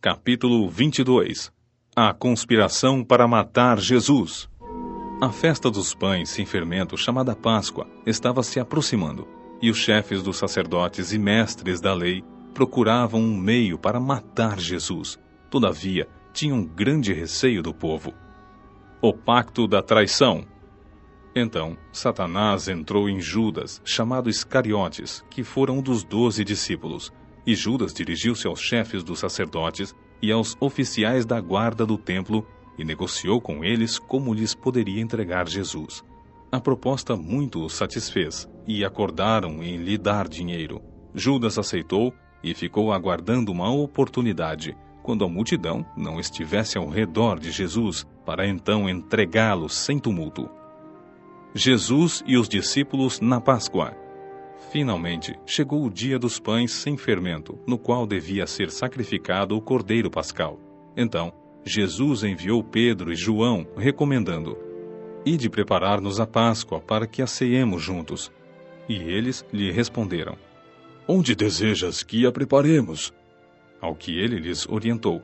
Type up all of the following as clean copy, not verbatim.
Capítulo 22. A conspiração para matar Jesus. A festa dos pães sem fermento, chamada Páscoa, estava se aproximando, e os chefes dos sacerdotes e mestres da lei procuravam um meio para matar Jesus. Todavia, tinham grande receio do povo. O pacto da traição. Então, Satanás entrou em Judas, chamado Iscariotes, que fora um dos 12 discípulos. E Judas dirigiu-se aos chefes dos sacerdotes e aos oficiais da guarda do templo e negociou com eles como lhes poderia entregar Jesus. A proposta muito os satisfez e acordaram em lhe dar dinheiro. Judas aceitou e ficou aguardando uma oportunidade, quando a multidão não estivesse ao redor de Jesus, para então entregá-lo sem tumulto. Jesus e os discípulos na Páscoa. Finalmente, chegou o dia dos pães sem fermento, no qual devia ser sacrificado o cordeiro pascal. Então, Jesus enviou Pedro e João, recomendando: Ide preparar-nos a Páscoa para que a ceemos juntos. E eles lhe responderam: Onde desejas que a preparemos? Ao que ele lhes orientou: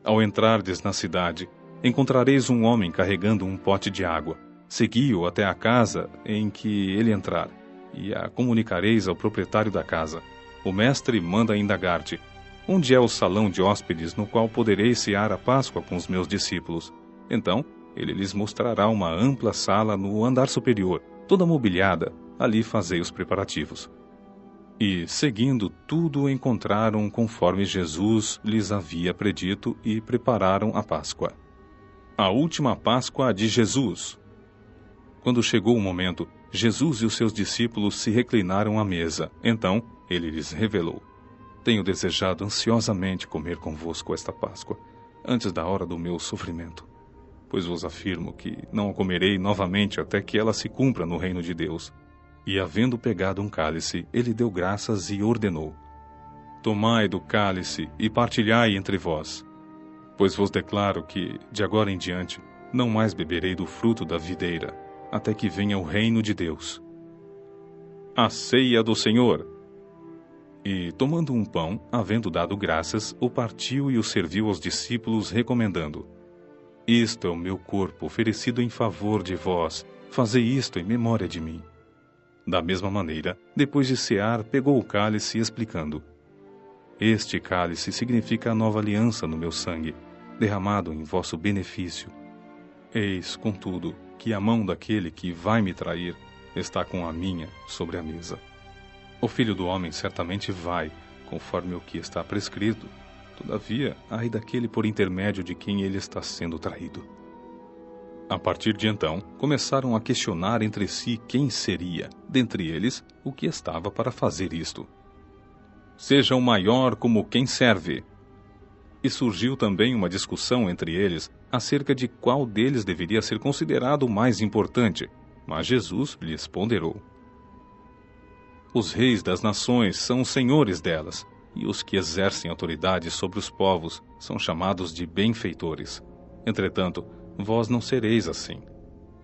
Ao entrardes na cidade, encontrareis um homem carregando um pote de água. Segui-o até a casa em que ele entrar, e a comunicareis ao proprietário da casa. O mestre manda indagar-te: Onde é o salão de hóspedes no qual podereis cear a Páscoa com os meus discípulos? Então, ele lhes mostrará uma ampla sala no andar superior, toda mobiliada. Ali fazei os preparativos. E, seguindo tudo, encontraram conforme Jesus lhes havia predito e prepararam a Páscoa. A última Páscoa de Jesus. Quando chegou o momento, Jesus e os seus discípulos se reclinaram à mesa. Então, ele lhes revelou: Tenho desejado ansiosamente comer convosco esta Páscoa, antes da hora do meu sofrimento. Pois vos afirmo que não a comerei novamente até que ela se cumpra no reino de Deus. E, havendo pegado um cálice, ele deu graças e ordenou: Tomai do cálice e partilhai entre vós. Pois vos declaro que, de agora em diante, não mais beberei do fruto da videira, até que venha o reino de Deus. A ceia do Senhor. E, tomando um pão, havendo dado graças, o partiu e o serviu aos discípulos, recomendando: Isto é o meu corpo oferecido em favor de vós, fazei isto em memória de mim. Da mesma maneira, depois de cear, pegou o cálice, explicando: Este cálice significa a nova aliança no meu sangue, derramado em vosso benefício. Eis, contudo, que a mão daquele que vai me trair está com a minha sobre a mesa. O Filho do Homem certamente vai, conforme o que está prescrito. Todavia, ai daquele por intermédio de quem ele está sendo traído. A partir de então, começaram a questionar entre si quem seria, dentre eles, o que estava para fazer isto. Seja o maior como quem serve. E surgiu também uma discussão entre eles acerca de qual deles deveria ser considerado o mais importante, mas Jesus lhes ponderou: Os reis das nações são os senhores delas, e os que exercem autoridade sobre os povos são chamados de benfeitores. Entretanto, vós não sereis assim.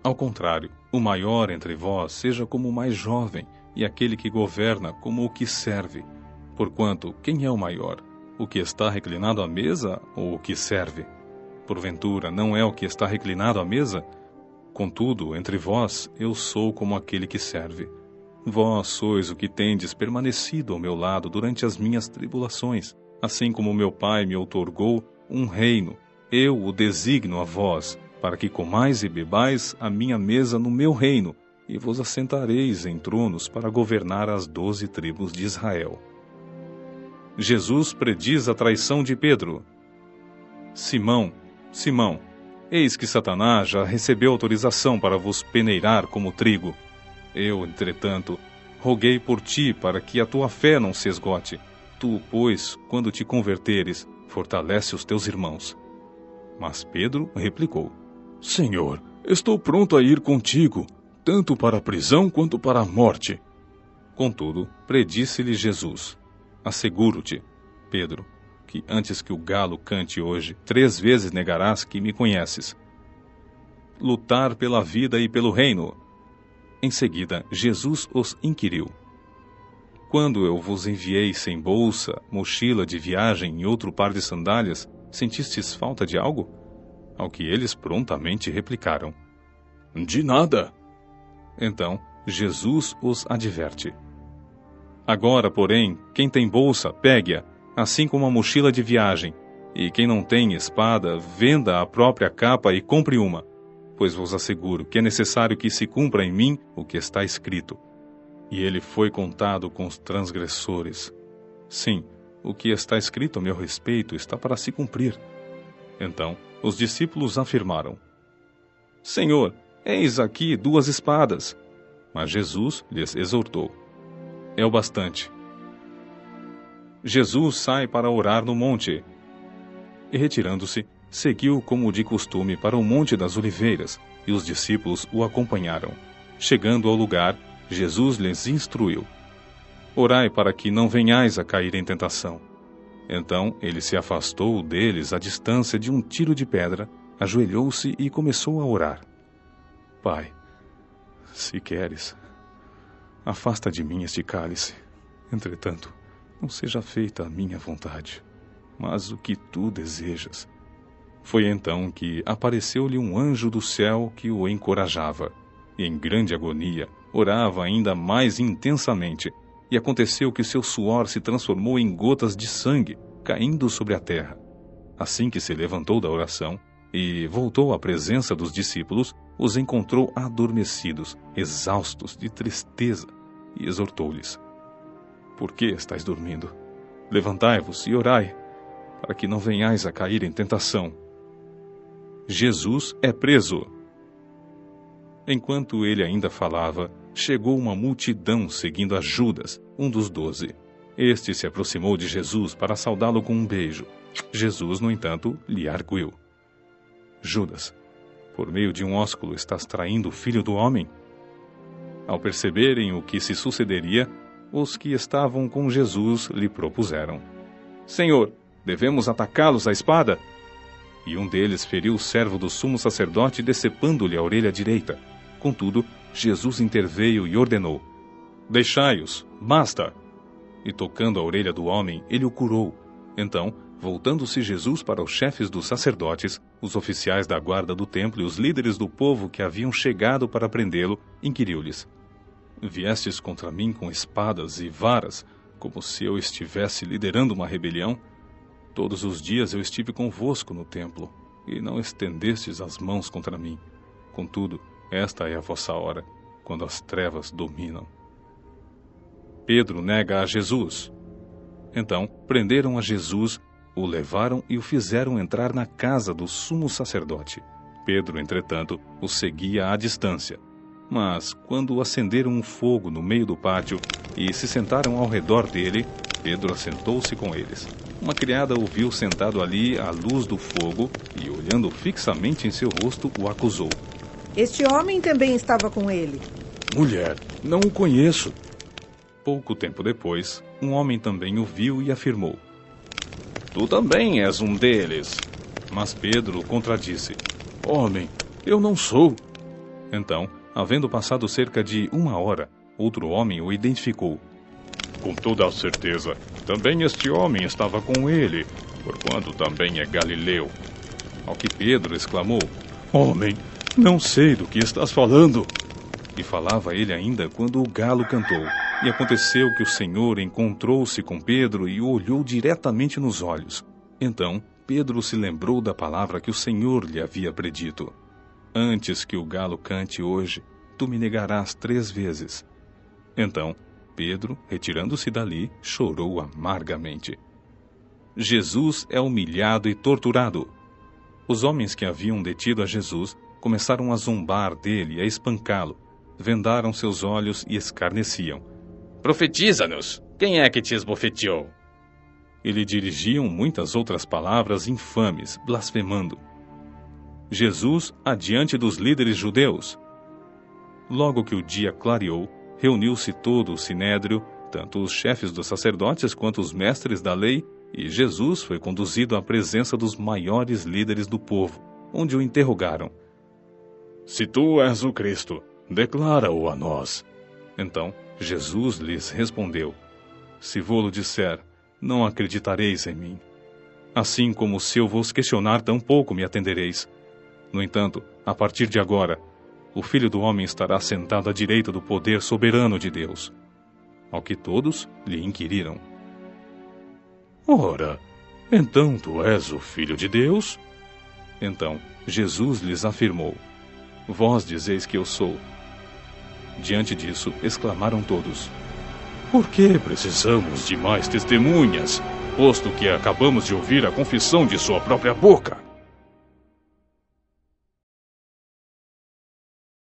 Ao contrário, o maior entre vós seja como o mais jovem, e aquele que governa como o que serve. Porquanto, quem é o maior? O que está reclinado à mesa ou o que serve? Porventura, não é o que está reclinado à mesa? Contudo, entre vós, eu sou como aquele que serve. Vós sois o que tendes permanecido ao meu lado durante as minhas tribulações. Assim como meu Pai me outorgou um reino, eu o designo a vós, para que comais e bebais a minha mesa no meu reino, e vos assentareis em tronos para governar as 12 tribos de Israel. Jesus prediz a traição de Pedro. Simão, Simão, eis que Satanás já recebeu autorização para vos peneirar como trigo. Eu, entretanto, roguei por ti para que a tua fé não se esgote. Tu, pois, quando te converteres, fortalece os teus irmãos. Mas Pedro replicou: Senhor, estou pronto a ir contigo, tanto para a prisão quanto para a morte. Contudo, predisse-lhe Jesus: Asseguro-te, Pedro, que antes que o galo cante hoje, 3 vezes negarás que me conheces. Lutar pela vida e pelo reino. Em seguida, Jesus os inquiriu: quando eu vos enviei sem bolsa, mochila de viagem e outro par de sandálias, sentistes falta de algo? Ao que eles prontamente replicaram: De nada. Então Jesus os adverte: Agora, porém, quem tem bolsa, pegue-a, assim como a mochila de viagem, e quem não tem espada, venda a própria capa e compre uma, pois vos asseguro que é necessário que se cumpra em mim o que está escrito. E ele foi contado com os transgressores. Sim, o que está escrito a meu respeito está para se cumprir. Então os discípulos afirmaram: Senhor, eis aqui 2 espadas. Mas Jesus lhes exortou: É o bastante. Jesus sai para orar no monte. E retirando-se, seguiu como de costume para o Monte das Oliveiras, e os discípulos o acompanharam. Chegando ao lugar, Jesus lhes instruiu: Orai para que não venhais a cair em tentação. Então ele se afastou deles à distância de um tiro de pedra, ajoelhou-se e começou a orar: Pai, se queres, afasta de mim este cálice. Entretanto, não seja feita a minha vontade, mas o que tu desejas. Foi então que apareceu-lhe um anjo do céu que o encorajava, e em grande agonia orava ainda mais intensamente, e aconteceu que seu suor se transformou em gotas de sangue caindo sobre a terra. Assim que se levantou da oração e voltou à presença dos discípulos, os encontrou adormecidos, exaustos de tristeza, e exortou-lhes: Por que estáis dormindo? Levantai-vos e orai, para que não venhais a cair em tentação. Jesus é preso. Enquanto ele ainda falava, chegou uma multidão seguindo a Judas, um dos 12. Este se aproximou de Jesus para saudá-lo com um beijo. Jesus, no entanto, lhe arguiu: Judas, por meio de um ósculo estás traindo o Filho do Homem? Ao perceberem o que se sucederia, os que estavam com Jesus lhe propuseram: Senhor, devemos atacá-los à espada? E um deles feriu o servo do sumo sacerdote, decepando-lhe a orelha direita. Contudo, Jesus interveio e ordenou: Deixai-os, basta! E tocando a orelha do homem, ele o curou. Então, voltando-se Jesus para os chefes dos sacerdotes, os oficiais da guarda do templo e os líderes do povo que haviam chegado para prendê-lo, inquiriu-lhes: Viestes contra mim com espadas e varas, como se eu estivesse liderando uma rebelião? Todos os dias eu estive convosco no templo, e não estendestes as mãos contra mim. Contudo, esta é a vossa hora, quando as trevas dominam. Pedro nega a Jesus. Então, prenderam a Jesus, o levaram e o fizeram entrar na casa do sumo sacerdote. Pedro, entretanto, o seguia à distância. Mas, quando acenderam um fogo no meio do pátio e se sentaram ao redor dele, Pedro assentou-se com eles. Uma criada o viu sentado ali à luz do fogo e, olhando fixamente em seu rosto, o acusou: Este homem também estava com ele. Mulher, não o conheço. Pouco tempo depois, um homem também o viu e afirmou: Tu também és um deles. Mas Pedro o contradisse: Homem, eu não sou. Então, havendo passado cerca de 1 hora, outro homem o identificou: Com toda a certeza, também este homem estava com ele, porquanto também é galileu. Ao que Pedro exclamou: Homem, não sei do que estás falando. E falava ele ainda quando o galo cantou. E aconteceu que o Senhor encontrou-se com Pedro e o olhou diretamente nos olhos. Então Pedro se lembrou da palavra que o Senhor lhe havia predito: Antes que o galo cante hoje, tu me negarás 3 vezes. Então Pedro, retirando-se dali, chorou amargamente. Jesus é humilhado e torturado. Os homens que haviam detido a Jesus começaram a zombar dele e a espancá-lo. Vendaram seus olhos e escarneciam: Profetiza-nos! Quem é que te esbofeteou? E lhe dirigiam muitas outras palavras infames, blasfemando. Jesus adiante dos líderes judeus. Logo que o dia clareou, reuniu-se todo o sinédrio, tanto os chefes dos sacerdotes quanto os mestres da lei, e Jesus foi conduzido à presença dos maiores líderes do povo, onde o interrogaram: Se tu és o Cristo, declara-o a nós. Então Jesus lhes respondeu: Se vô-lo disser, não acreditareis em mim. Assim como se eu vos questionar, tampouco me atendereis. No entanto, a partir de agora, o Filho do Homem estará sentado à direita do poder soberano de Deus. Ao que todos lhe inquiriram: Ora, então tu és o Filho de Deus? Então Jesus lhes afirmou: Vós dizeis que eu sou. Diante disso, exclamaram todos: Por que precisamos de mais testemunhas, posto que acabamos de ouvir a confissão de sua própria boca?